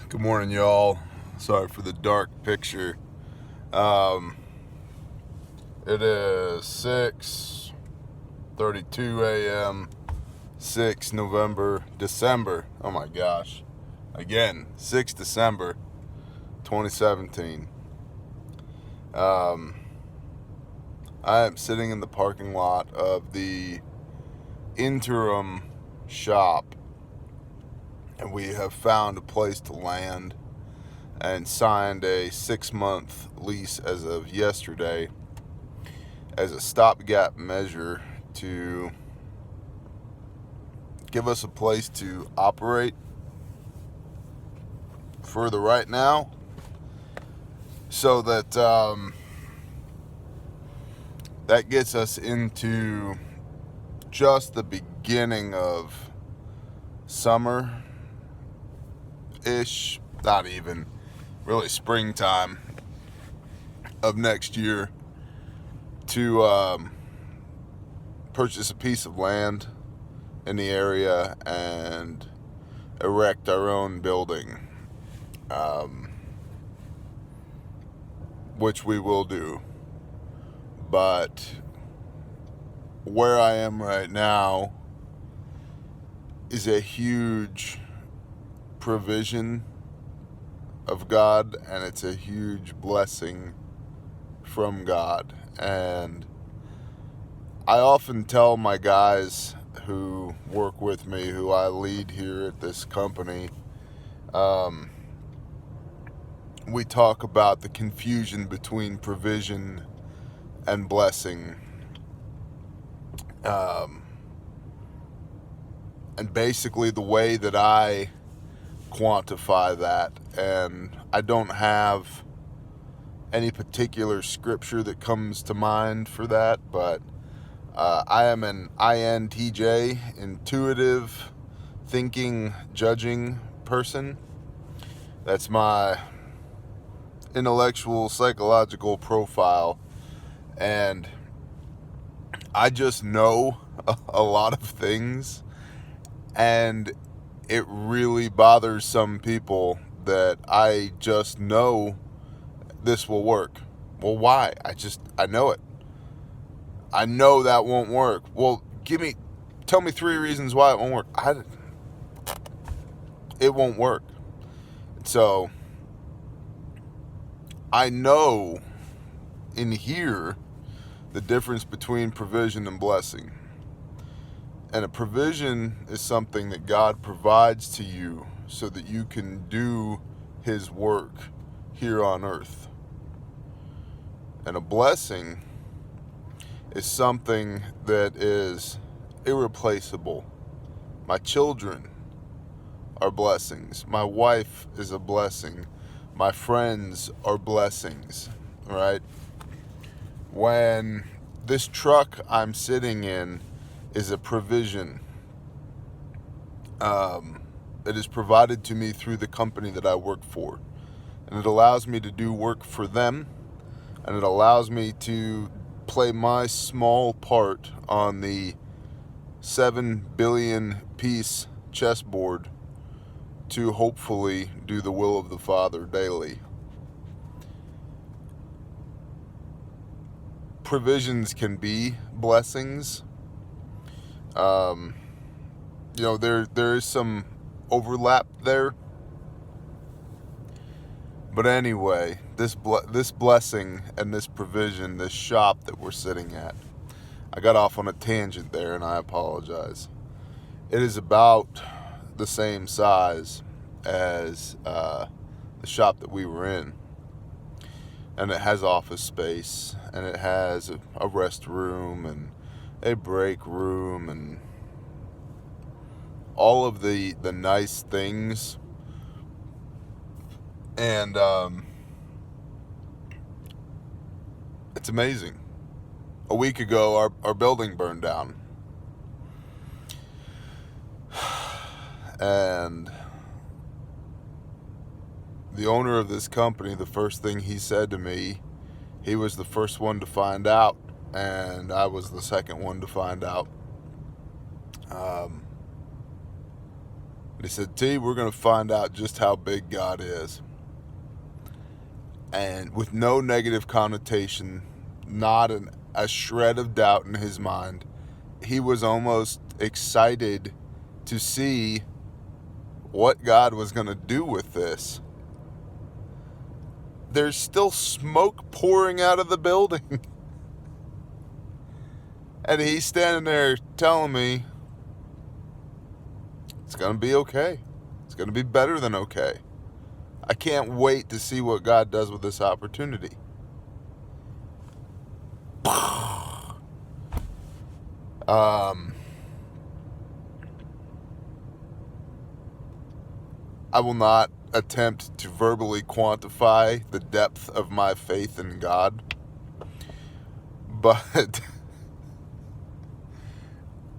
Good morning, y'all. Sorry for the dark picture. Um, it is 6:32 a.m. 6 December. Oh my gosh. Again, 6 December 2017. I am sitting in the parking lot of the interim shop, and we have found a place to land and signed a 6-month lease as of yesterday as a stopgap measure to give us a place to operate for the right now, so that that gets us into just the beginning of summer-ish, not even really springtime of next year, to purchase a piece of land in the area and erect our own building, which we will do. But where I am right now is a huge provision of God, and it's a huge blessing from God. And I often tell my guys who work with me, who I lead here at this company, we talk about the confusion between provision and blessing. And basically the way that I quantify that, and I don't have any particular scripture that comes to mind for that, but I am an INTJ, intuitive, thinking, judging person. That's my intellectual, psychological profile, and I just know a lot of things, and it really bothers some people that I just know this will work. Well, why? I know it. I know that won't work. Well, tell me 3 reasons why it won't work. It won't work. So, I know in here the difference between provision and blessing. And a provision is something that God provides to you so that you can do His work here on earth. And a blessing is something that is irreplaceable. My children are blessings. My wife is a blessing. My friends are blessings, right? When this truck I'm sitting in is a provision, it is provided to me through the company that I work for. And it allows me to do work for them, and it allows me to play my small part on the 7 billion piece chessboard to hopefully do the will of the Father daily. Provisions can be blessings. There is some overlap there. But anyway, this blessing and this provision, this shop that we're sitting at, I got off on a tangent there, and I apologize. It is about the same size as the shop that we were in. And it has office space, and it has a restroom and a break room and all of the nice things. And it's amazing. A week ago, our building burned down. And the owner of this company, the first thing he said to me, he was the first one to find out, and I was the second one to find out. And he said, T, we're going to find out just how big God is. And with no negative connotation, not a shred of doubt in his mind, he was almost excited to see what God was going to do with this. There's still smoke pouring out of the building. And he's standing there telling me, it's going to be okay. It's going to be better than okay. I can't wait to see what God does with this opportunity. I will not attempt to verbally quantify the depth of my faith in God, but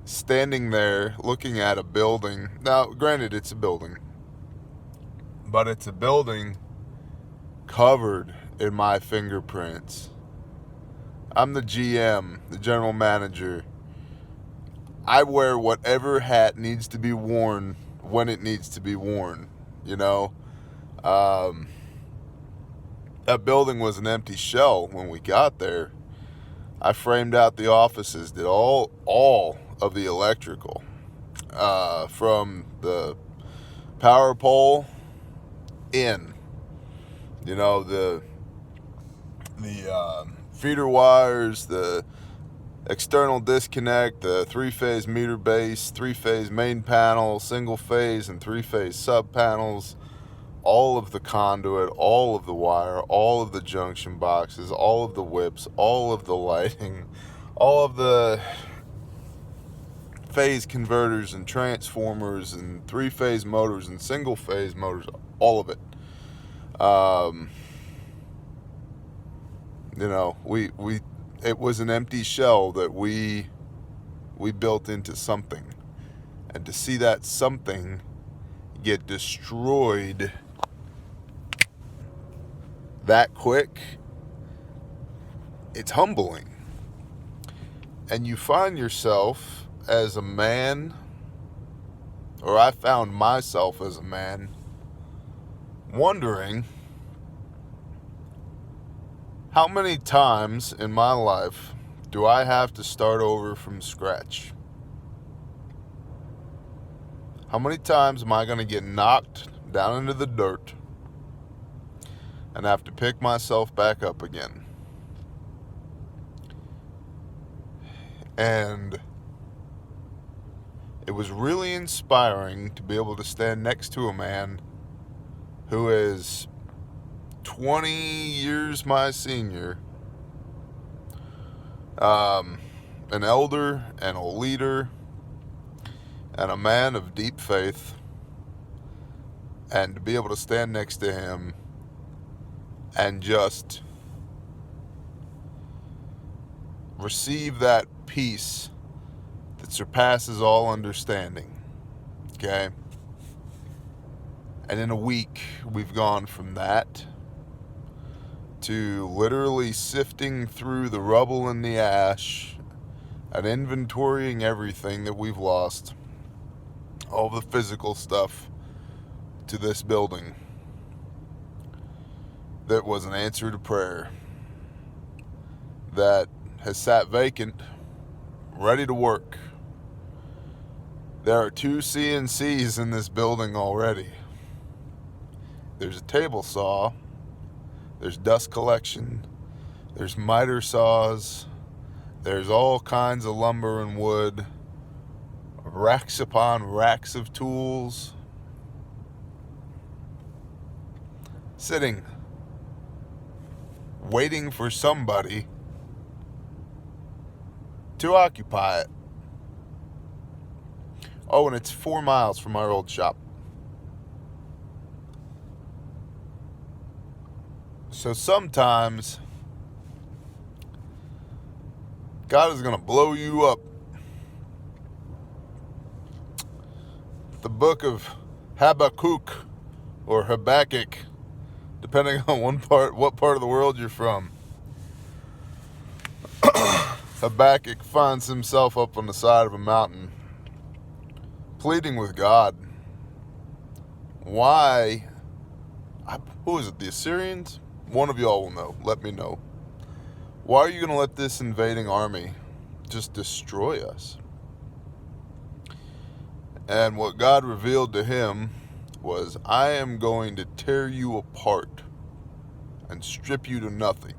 standing there looking at a building, now granted it's a building, but it's a building covered in my fingerprints. I'm the GM, the general manager. I wear whatever hat needs to be worn when it needs to be worn, you know. That building was an empty shell when we got there. I framed out the offices, did all of the electrical, from the power pole in, you know, the feeder wires, the external disconnect, the 3-phase meter base, 3-phase main panel, single phase and 3-phase sub panels, all of the conduit, all of the wire, all of the junction boxes, all of the whips, all of the lighting, all of the phase converters and transformers and 3-phase motors and single phase motors, all of it. You know, it was an empty shell that we built into something. And to see that something get destroyed that quick, it's humbling. And you find yourself as a man, or I found myself as a man, wondering how many times in my life do I have to start over from scratch? How many times am I going to get knocked down into the dirt and have to pick myself back up again? And it was really inspiring to be able to stand next to a man who is 20 years my senior, an elder and a leader and a man of deep faith, and to be able to stand next to him and just receive that peace that surpasses all understanding. Okay? And in a week, we've gone from that to literally sifting through the rubble and the ash and inventorying everything that we've lost, all the physical stuff, to this building that was an answer to prayer, that has sat vacant, ready to work. There are 2 CNCs in this building already. There's a table saw, there's dust collection, there's miter saws, there's all kinds of lumber and wood, racks upon racks of tools, sitting, waiting for somebody to occupy it. Oh, and it's 4 miles from our old shop. So sometimes God is going to blow you up. The book of Habakkuk or Habakkuk, depending on what part of the world you're from. Habakkuk finds himself up on the side of a mountain, pleading with God Why? Who is it? The Assyrians? One of y'all will know. Let me know. Why are you going to let this invading army just destroy us? And what God revealed to him was, I am going to tear you apart and strip you to nothing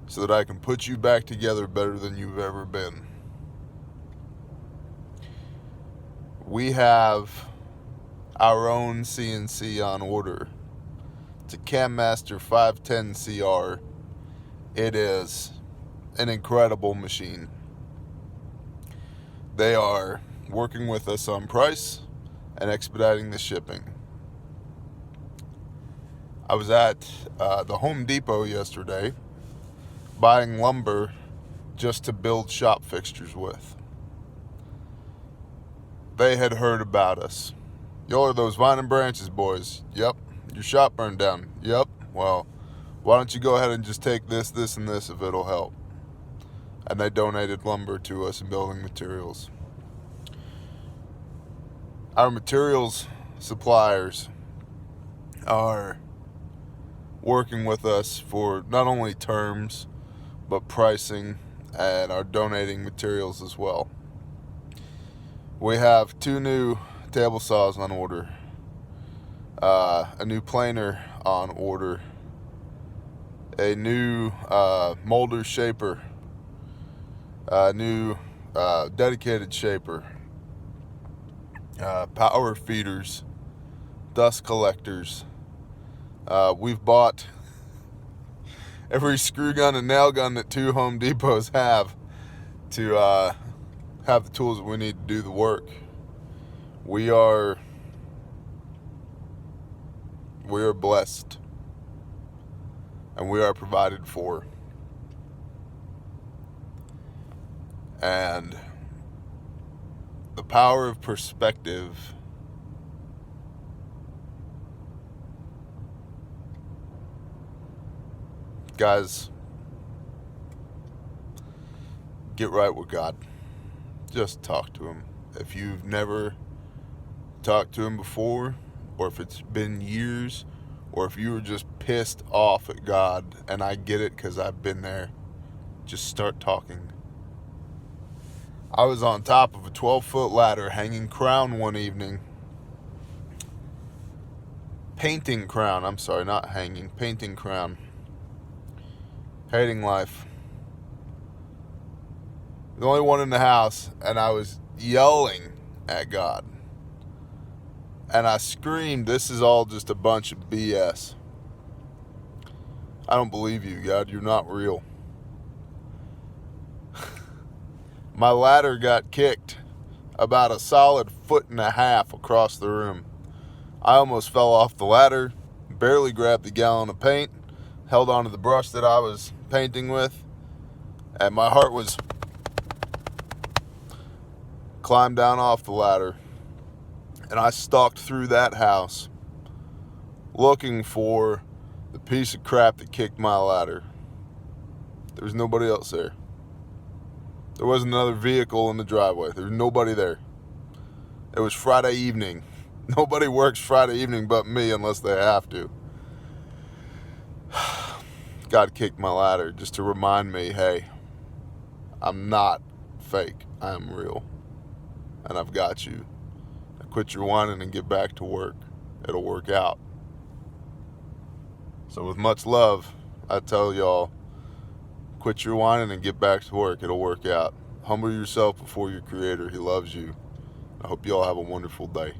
so that I can put you back together better than you've ever been. We have our own CNC on order. It's a CamMaster 510 CR. It is an incredible machine. They are working with us on price and expediting the shipping. I was at the Home Depot yesterday buying lumber just to build shop fixtures with. They had heard about us. Y'all are those Vine and Branches boys. Yep. Your shop burned down. Yep. Well, why don't you go ahead and just take this, this, and this if it'll help. And they donated lumber to us and building materials. Our materials suppliers are working with us for not only terms, but pricing, and are donating materials as well. We have 2 new table saws on order, a new planer on order, a new molder shaper, a new dedicated shaper, power feeders, dust collectors. We've bought every screw gun and nail gun that 2 Home Depots have to have the tools that we need to do the work. We are blessed, and we are provided for. And the power of perspective guys, get right with God. Just talk to him. If you've never talked to him before, or if it's been years, or if you were just pissed off at God, and I get it because I've been there, just start talking. I was on top of a 12-foot ladder hanging crown one evening. Painting crown. I'm sorry, not hanging. Painting crown. Hating life. The only one in the house, and I was yelling at God. And I screamed, this is all just a bunch of BS. I don't believe you, God. You're not real. My ladder got kicked about a solid 1.5 feet across the room. I almost fell off the ladder, barely grabbed the gallon of paint, held onto the brush that I was painting with, and my heart was climbed down off the ladder. And I stalked through that house looking for the piece of crap that kicked my ladder. There was nobody else there. There wasn't another vehicle in the driveway. There was nobody there. It was Friday evening. Nobody works Friday evening but me unless they have to. God kicked my ladder just to remind me, hey, I'm not fake. I am real. And I've got you. Now quit your whining and get back to work. It'll work out. So with much love, I tell y'all, quit your whining and get back to work. It'll work out. Humble yourself before your Creator. He loves you. I hope you all have a wonderful day.